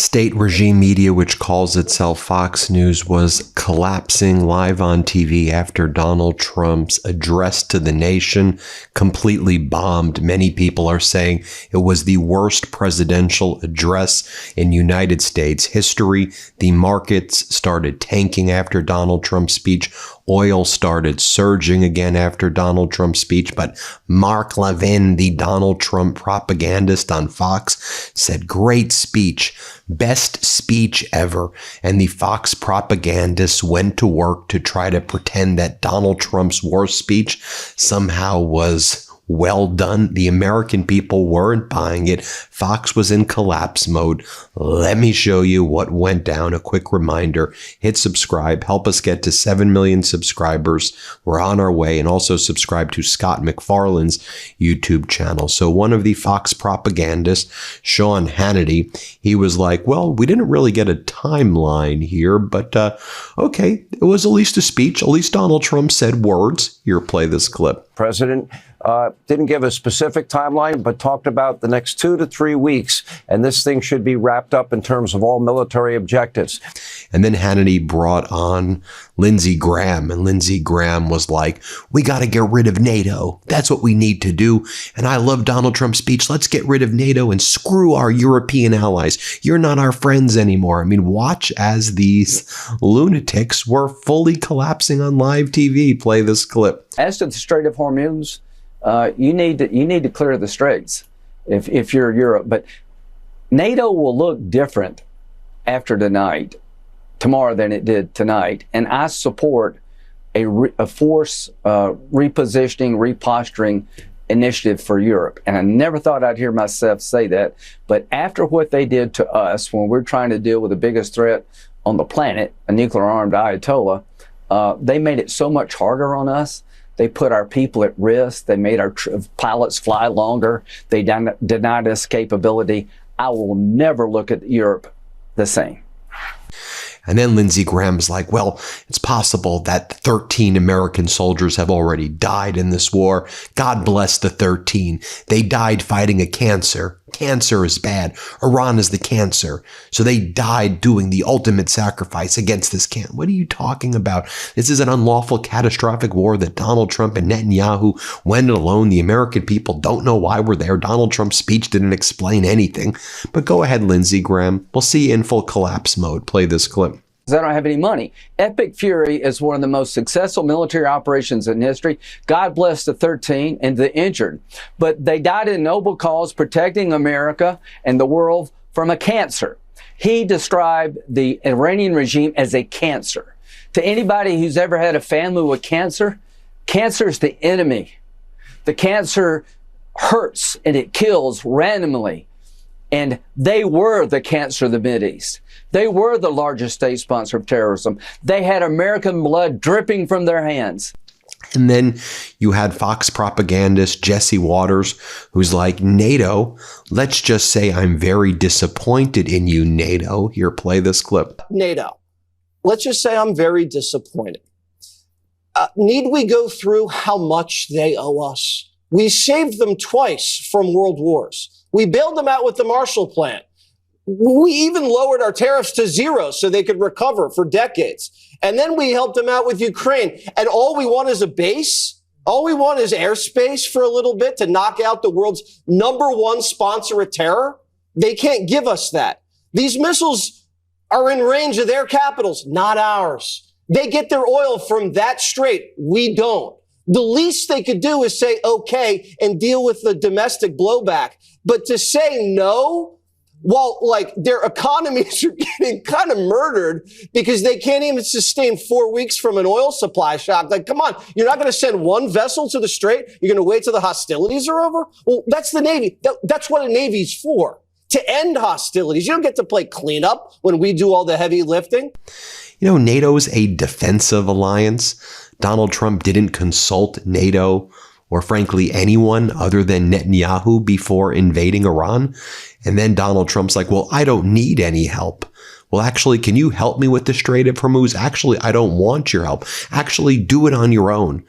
State regime media, which calls itself Fox News, was collapsing live on TV after Donald Trump's address to the nation completely bombed. Many people are saying it was the worst presidential address in United States history. The markets started tanking after Donald Trump's speech. Oil started surging again after Donald Trump's speech, but Mark Levin, the Donald Trump propagandist on Fox, said, "Great speech, best speech ever." And the Fox propagandists went to work to try to pretend that Donald Trump's worst speech somehow was well done. The American people weren't buying it. Fox was in collapse mode. Let me show you what went down. A quick reminder, hit subscribe, help us get to 7 million subscribers. We're on our way. And also subscribe to Scott McFarlane's YouTube channel. So one of the Fox propagandists, Sean Hannity, he was like, well, we didn't really get a timeline here, but okay, it was at least a speech. At least Donald Trump said words. Here, play this clip. President didn't give a specific timeline, but talked about the next 2 to 3 weeks. And this thing should be wrapped up in terms of all military objectives. And then Hannity brought on Lindsey Graham, and Lindsey Graham was like, we got to get rid of NATO. That's what we need to do. And I love Donald Trump's speech. Let's get rid of NATO and screw our European allies. You're not our friends anymore. I mean, watch as these lunatics were fully collapsing on live TV. Play this clip. As to the Strait of Hormuz, you need to clear the straits if you're Europe. But NATO will look different after tomorrow than it did tonight. And I support a force repositioning, reposturing initiative for Europe. And I never thought I'd hear myself say that. But after what they did to us when we're trying to deal with the biggest threat on the planet, a nuclear-armed Ayatollah, they made it so much harder on us. They put our people at risk. They made our pilots fly longer. They denied us capability. I will never look at Europe the same. And then Lindsey Graham's like, well, it's possible that 13 American soldiers have already died in this war. God bless the 13. They died fighting a cancer. Cancer is bad. Iran is the cancer. So they died doing the ultimate sacrifice against this cancer. What are you talking about? This is an unlawful, catastrophic war that Donald Trump and Netanyahu went alone. The American people don't know why we're there. Donald Trump's speech didn't explain anything. But go ahead, Lindsey Graham. We'll see you in full collapse mode. Play this clip. I don't have any money. Epic Fury is one of the most successful military operations in history. God bless the 13 and the injured. But they died in noble cause protecting America and the world from a cancer. He described the Iranian regime as a cancer. To anybody who's ever had a family with cancer, cancer is the enemy. The cancer hurts and it kills randomly. And they were the cancer of the Mideast. They were the largest state sponsor of terrorism. They had American blood dripping from their hands. And then you had Fox propagandist Jesse Waters, who's like, NATO, let's just say I'm very disappointed in you, NATO. Here, play this clip. NATO, let's just say I'm very disappointed. Need we go through how much they owe us? We saved them twice from world wars. We bailed them out with the Marshall Plan. We even lowered our tariffs to zero so they could recover for decades. And then we helped them out with Ukraine. And all we want is a base. All we want is airspace for a little bit to knock out the world's #1 sponsor of terror. They can't give us that. These missiles are in range of their capitals, not ours. They get their oil from that strait. We don't. The least they could do is say, okay, and deal with the domestic blowback. But to say no, while like their economies are getting kind of murdered because they can't even sustain 4 weeks from an oil supply shock. Like, come on, you're not going to send one vessel to the strait. You're going to wait till the hostilities are over. Well, that's the Navy. That's what a Navy's for, to end hostilities. You don't get to play cleanup when we do all the heavy lifting. You know, NATO's a defensive alliance. Donald Trump didn't consult NATO or frankly anyone other than Netanyahu before invading Iran. And then Donald Trump's like, well, I don't need any help. Well, actually, can you help me with the Strait of Hormuz? Actually, I don't want your help. Actually, do it on your own.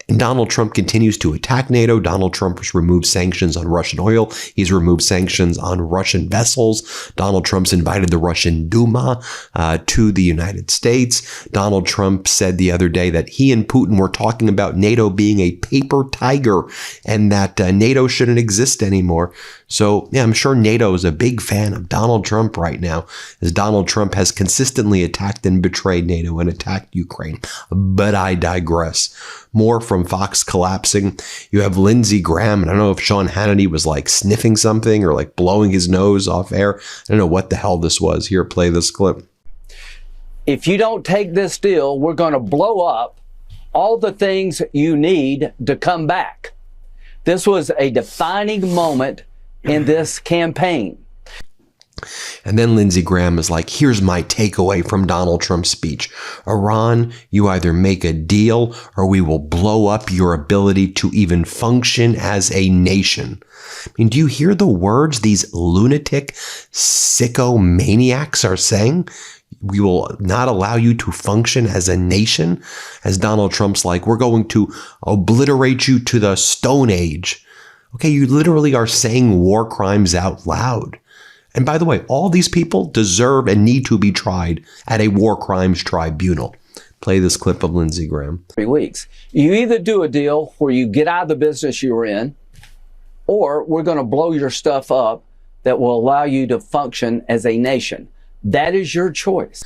And Donald Trump continues to attack NATO. Donald Trump has removed sanctions on Russian oil. He's removed sanctions on Russian vessels. Donald Trump's invited the Russian Duma to the United States. Donald Trump said the other day that he and Putin were talking about NATO being a paper tiger and that NATO shouldn't exist anymore. So, yeah, I'm sure NATO is a big fan of Donald Trump right now, as Donald Trump has consistently attacked and betrayed NATO and attacked Ukraine. But I digress. More from Fox collapsing. You have Lindsey Graham, and I don't know if Sean Hannity was like sniffing something or like blowing his nose off air. I don't know what the hell this was. Here, play this clip. If you don't take this deal, we're going to blow up all the things you need to come back. This was a defining moment in this campaign. And then Lindsey Graham is like, here's my takeaway from Donald Trump's speech. Iran, you either make a deal or we will blow up your ability to even function as a nation. I mean, do you hear the words these lunatic sicko maniacs are saying? We will not allow you to function as a nation. As Donald Trump's like, we're going to obliterate you to the Stone Age. Okay, you literally are saying war crimes out loud. And by the way, all these people deserve and need to be tried at a war crimes tribunal. Play this clip of Lindsey Graham. 3 weeks. You either do a deal where you get out of the business you were in, or we're going to blow your stuff up that will allow you to function as a nation. That is your choice.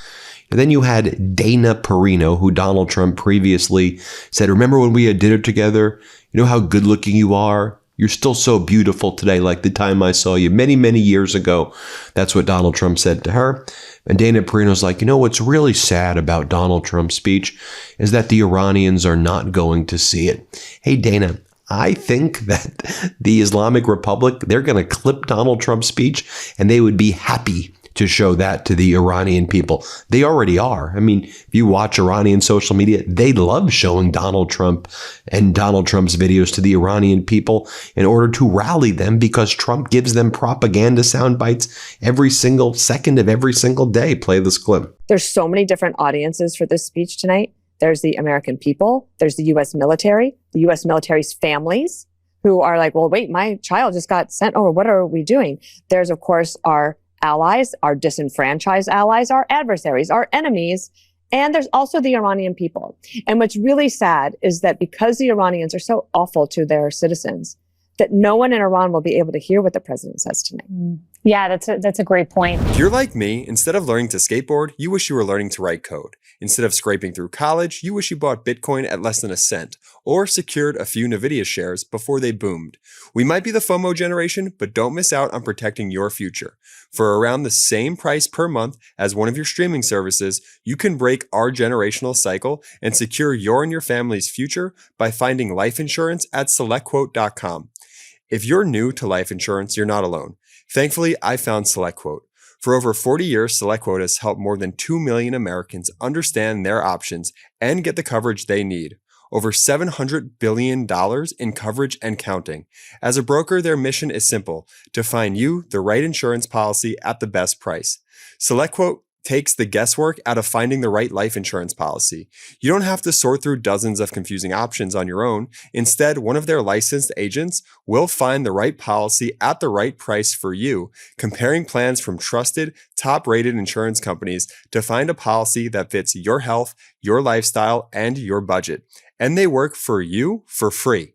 And then you had Dana Perino, who Donald Trump previously said, remember when we had dinner together? You know how good looking you are? You're still so beautiful today, like the time I saw you many, many years ago. That's what Donald Trump said to her. And Dana Perino's like, you know, what's really sad about Donald Trump's speech is that the Iranians are not going to see it. Hey, Dana, I think that the Islamic Republic, they're going to clip Donald Trump's speech and they would be happy to show that to the Iranian people. They already are. I mean, if you watch Iranian social media, they love showing Donald Trump and Donald Trump's videos to the Iranian people in order to rally them because Trump gives them propaganda sound bites every single second of every single day. Play this clip. There's so many different audiences for this speech tonight. There's the American people. There's the U.S. military, the U.S. military's families who are like, well, wait, my child just got sent over. What are we doing? There's, of course, our allies, our disenfranchised allies, our adversaries, our enemies, and there's also the Iranian people. And what's really sad is that because the Iranians are so awful to their citizens, that no one in Iran will be able to hear what the president says tonight. Yeah, that's a great point. If you're like me, instead of learning to skateboard, you wish you were learning to write code. Instead of scraping through college, you wish you bought Bitcoin at less than a cent, or secured a few NVIDIA shares before they boomed. We might be the FOMO generation, but don't miss out on protecting your future. For around the same price per month as one of your streaming services, you can break our generational cycle and secure your and your family's future by finding life insurance at SelectQuote.com. If you're new to life insurance, you're not alone. Thankfully, I found SelectQuote. For over 40 years, SelectQuote has helped more than 2 million Americans understand their options and get the coverage they need. Over $700 billion in coverage and counting. As a broker, their mission is simple: to find you the right insurance policy at the best price. SelectQuote takes the guesswork out of finding the right life insurance policy. You don't have to sort through dozens of confusing options on your own. Instead, one of their licensed agents will find the right policy at the right price for you, comparing plans from trusted, top-rated insurance companies to find a policy that fits your health, your lifestyle, and your budget. And they work for you for free.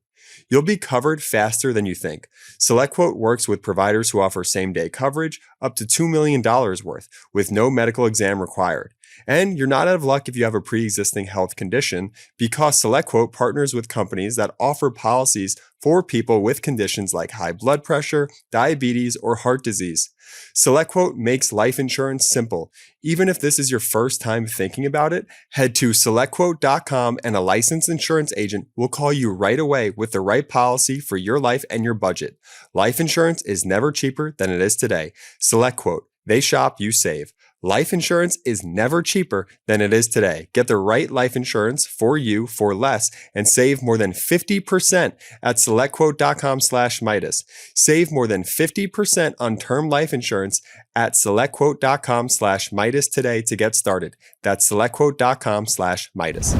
You'll be covered faster than you think. SelectQuote works with providers who offer same-day coverage up to $2 million worth, with no medical exam required. And you're not out of luck if you have a pre-existing health condition, because SelectQuote partners with companies that offer policies for people with conditions like high blood pressure, diabetes, or heart disease. SelectQuote makes life insurance simple. Even if this is your first time thinking about it, head to SelectQuote.com and a licensed insurance agent will call you right away with the right policy for your life and your budget. Life insurance is never cheaper than it is today. SelectQuote. They shop, you save. Life insurance is never cheaper than it is today. Get the right life insurance for you for less and save more than 50% at SelectQuote.com/Meidas. Save more than 50% on term life insurance at SelectQuote.com/Meidas today to get started. That's SelectQuote.com/Meidas.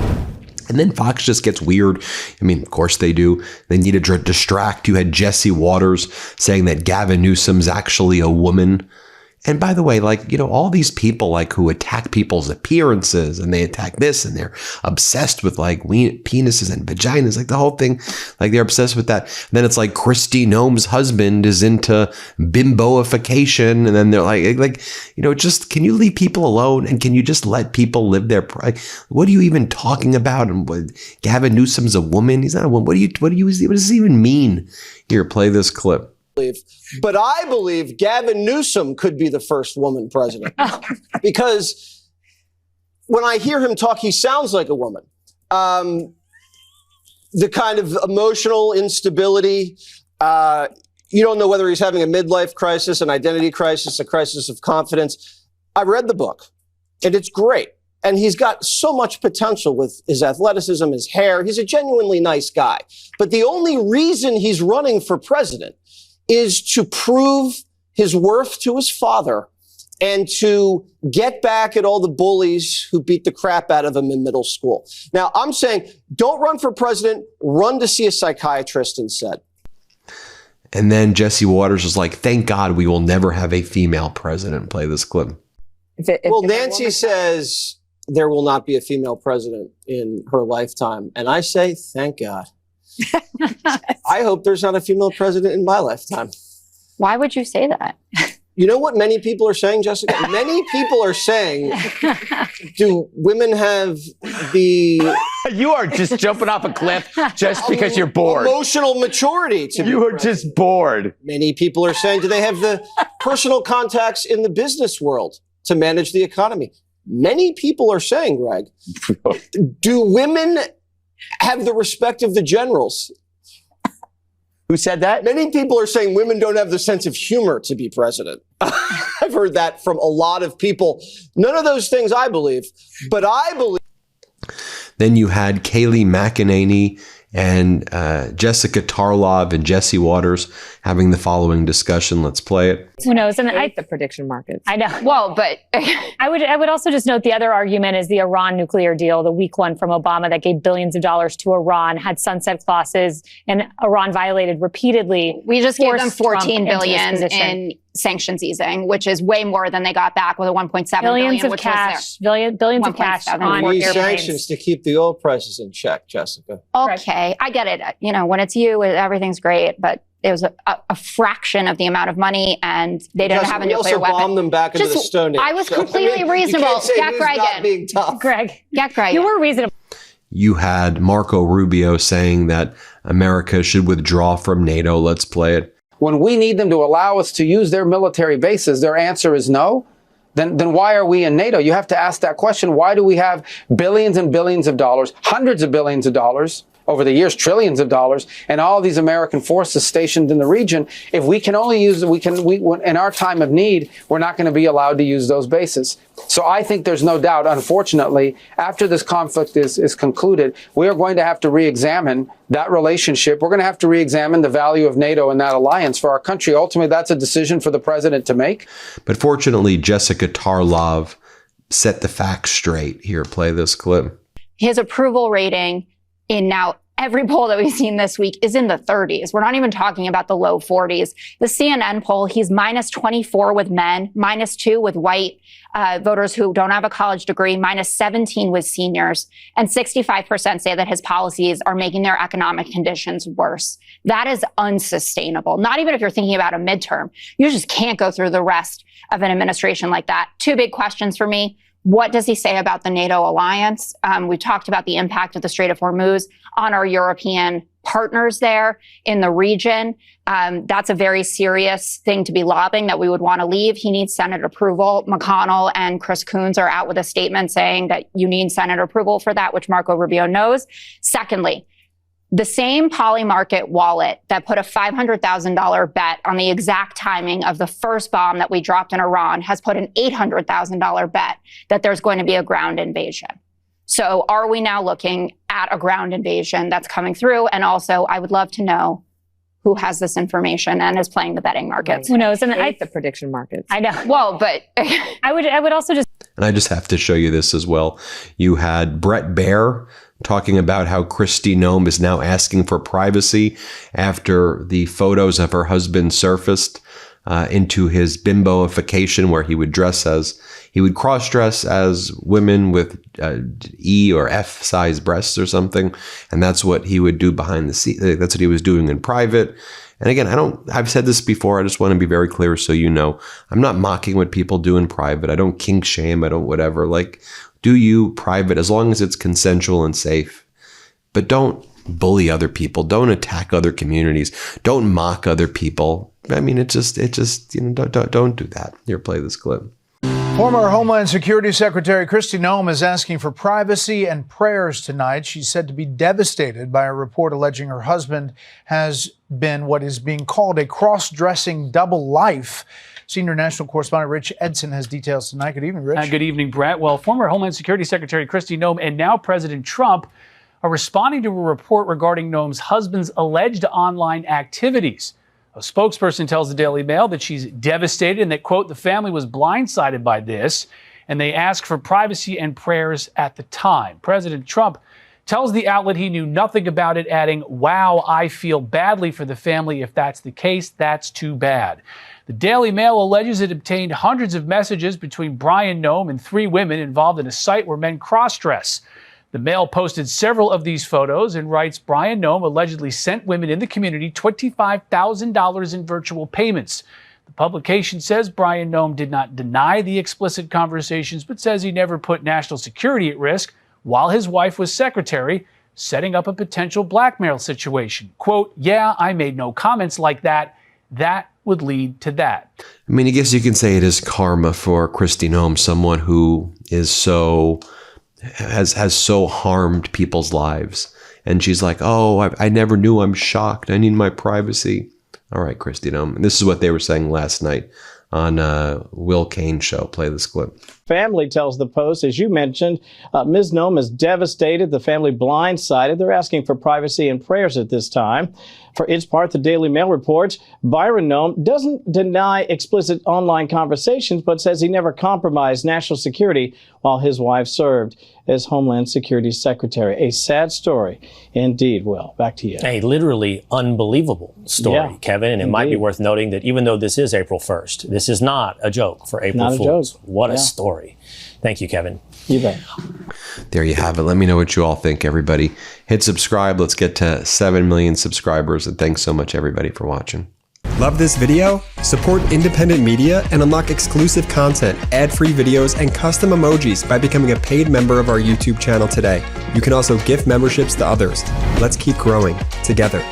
And then Fox just gets weird. I mean, of course they do. They need to distract. You had Jesse Waters saying that Gavin Newsom's actually a woman. And by the way, like, you know, all these people like who attack people's appearances and they attack this and they're obsessed with like penises and vaginas, like the whole thing, like they're obsessed with that. And then it's like Kristi Noem's husband is into bimboification. And then they're like, you know, just, can you leave people alone? And can you just let people live their pride? What are you even talking about? And what, Gavin Newsom's a woman? He's not a woman. What does this even mean? Here, play this clip. But I believe Gavin Newsom could be the first woman president because when I hear him talk, he sounds like a woman. The kind of emotional instability. You don't know whether he's having a midlife crisis, an identity crisis, a crisis of confidence. I read the book and it's great. And he's got so much potential with his athleticism, his hair. He's a genuinely nice guy. But the only reason he's running for president is to prove his worth to his father and to get back at all the bullies who beat the crap out of him in middle school. Now, I'm saying don't run for president, run to see a psychiatrist instead. And then Jesse Waters was like, thank God we will never have a female president. Play this clip. Well, Nancy says there will not be a female president in her lifetime. And I say, thank God. I hope there's not a female president in my lifetime. Why would you say that? You know what many people are saying, Jessica? Many people are saying, do women have the... You are just jumping off a cliff just because you're bored. Emotional maturity to be You are president. just bored. Many people are saying, do they have the personal contacts in the business world to manage the economy? Many people are saying, Greg, do women have the respect of the generals? Who said that? Many people are saying women don't have the sense of humor to be president. I've heard that from a lot of people. None of those things I believe, but I believe. Then you had Kayleigh McEnany and Jessica Tarlov and Jesse Waters having the following discussion. Let's play it. Who knows? And I hate the prediction markets. I know. Well, but I would also just note the other argument is the Iran nuclear deal, the weak one from Obama that gave billions of dollars to Iran, had sunset clauses, and Iran violated repeatedly. we just gave them forced $14 Trump into this billion position. in sanctions easing, which is way more than they got back with a 1.7 billions billion, of which cash, billions of cash 1.7 on We need airplanes. sanctions to keep the oil prices in check, Jessica. was there. Okay, I get it. You know, when it's you, everything's great, but it was a fraction of the amount of money, and they didn't have a nuclear we also weapon. bombed them back into the Just- Stone Age. I was So, completely you reasonable. can't say Jack who's not Reagan. being tough. Greg, Get right. you were reasonable. You had Marco Rubio saying that America should withdraw from NATO. Let's play it. When we need them to allow us to use their military bases, their answer is no. Then why are we in NATO? You have to ask that question. Why do we have billions and billions of dollars, hundreds of billions of dollars, over the years, trillions of dollars, and all these American forces stationed in the region? If we can only use, in our time of need, we're not going to be allowed to use those bases. So I think there's no doubt, unfortunately, after this conflict is concluded, we are going to have to re-examine that relationship. We're going to have to re-examine the value of NATO and that alliance for our country. Ultimately, that's a decision for the president to make. But fortunately, Jessica Tarlov set the facts straight. Here, play this clip. His approval rating in now every poll that we've seen this week is in the 30s. We're not even talking about the low 40s. The CNN poll, he's minus 24 with men, minus 2 with white voters who don't have a college degree, minus 17 with seniors, and 65% say that his policies are making their economic conditions worse. That is unsustainable. Not even if you're thinking about a midterm. You just can't go through the rest of an administration like that. Two big questions for me. What does he say about the NATO alliance? We talked about the impact of the Strait of Hormuz on our European partners there in the region. That's a very serious thing to be lobbying that we would want to leave. He needs Senate approval. McConnell and Chris Coons are out with a statement saying that you need Senate approval for that, which Marco Rubio knows. Secondly, the same Polymarket wallet that put a $500,000 bet on the exact timing of the first bomb that we dropped in Iran has put an $800,000 bet that there's going to be a ground invasion. So are we now looking at a ground invasion that's coming through? And also, I would love to know who has this information and is playing the betting markets. Who knows? And I hate the prediction markets. I know. Well, but I would also just. And I just have to show you this as well. You had Brett Baer talking about how Kristi Noem is now asking for privacy after the photos of her husband surfaced into his bimboification, where he would cross-dress as women with E or F size breasts or something, and that's what he would do behind the scenes. That's what he was doing in private. And again, I've said this before. I just want to be very clear so you know, I'm not mocking what people do in private. I don't kink shame. I don't whatever. Like, do you private as long as it's consensual and safe. But don't bully other people. Don't attack other communities. Don't mock other people. I mean, it just don't do that. Here, play this clip. Former Homeland Security Secretary Kristi Noem is asking for privacy and prayers tonight. She's said to be devastated by a report alleging her husband has been what is being called a cross-dressing double life. Senior national correspondent Rich Edson has details tonight. Good evening, Rich. Good evening, Brett. Well, former Homeland Security Secretary Kristi Noem and now President Trump are responding to a report regarding Noem's husband's alleged online activities. A spokesperson tells the Daily Mail that she's devastated and that, quote, the family was blindsided by this, and they ask for privacy and prayers at the time. President Trump tells the outlet he knew nothing about it, adding, wow, I feel badly for the family. If that's the case, that's too bad. The Daily Mail alleges it obtained hundreds of messages between Brian Noem and 3 women involved in a site where men cross-dress. The Mail posted several of these photos and writes Brian Noem allegedly sent women in the community $25,000 in virtual payments. The publication says Brian Noem did not deny the explicit conversations, but says he never put national security at risk while his wife was secretary, setting up a potential blackmail situation. Quote, yeah, I made no comments like that. That would lead to that. I mean, I guess you can say it is karma for Kristi Noem, someone who is has so harmed people's lives. And she's like, oh, I never knew. I'm shocked. I need my privacy. All right, Kristi Noem. And this is what they were saying last night on Will Cain's show. Play this clip. Family tells the Post, as you mentioned, Ms. Noem is devastated, the family blindsided. They're asking for privacy and prayers at this time. For its part, the Daily Mail reports Byron Noem doesn't deny explicit online conversations, but says he never compromised national security while his wife served as Homeland Security Secretary. A sad story indeed. Will, back to you. A literally unbelievable story, Kevin. And it might be worth noting that even though this is April 1st, this is not a joke for April Fools. What a story. Thank you, Kevin. You bet. There you have it. Let me know what you all think, everybody. Hit subscribe. Let's get to 7 million subscribers. And thanks so much, everybody, for watching. Love this video? Support independent media and unlock exclusive content, ad-free videos, and custom emojis by becoming a paid member of our YouTube channel today. You can also gift memberships to others. Let's keep growing together.